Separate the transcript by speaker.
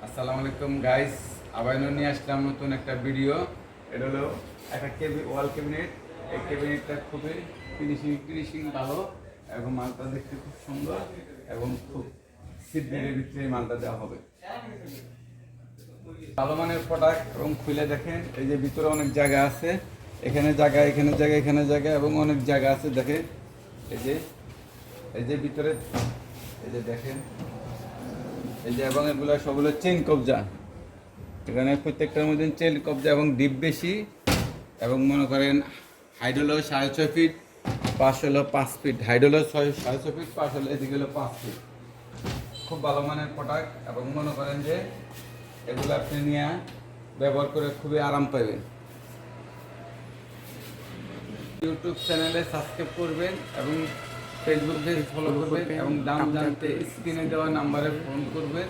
Speaker 1: আসসালামু আলাইকুম গাইস, আবার নিয়ে আসলাম নতুন একটা ভিডিও। এটা হলো একটা ওয়াল ক্যাবিনেট। এই ক্যাবিনেটটা খুবই ফিনিশিং ভালো এবং মালটা দেখতে খুব সুন্দর এবং খুব শীঘ্রের ভিতরে এই মালটা দেওয়া হবে। ভালো মানের প্রোডাক্ট এবং খুলে দেখেন, এই যে ভিতরে অনেক জায়গা আছে, এখানে জায়গা, এখানে জায়গা, এখানে জায়গা এবং অনেক জায়গা আছে। দেখেন এই যে ভিতরে, এই যে দেখেন, এই যে এবং এগুলো সবগুলো চেন কবজা। এখানে প্রত্যেকটার মধ্যে চেন কবজা এবং ডিপ বেশি এবং মনে করেন হাইট হলো 6.5 ফিট, পাশ হলো 5 ফিট। হাইট হলো 6.5 ফিট, পাশ হলো এদিকে হলো 5 ফিট। খুব ভালো মানের প্রোডাক্ট এবং মনে করেন যে এগুলো আপনি নিয়ে ব্যবহার করে খুবই আরাম পাবেন। ইউটিউব চ্যানেলে সাবস্ক্রাইব করবেন এবং ফেসবুক পেজ ফলো করবেন এবং দাম জানতে স্ক্রিনে দেওয়া নাম্বারে ফোন করবেন।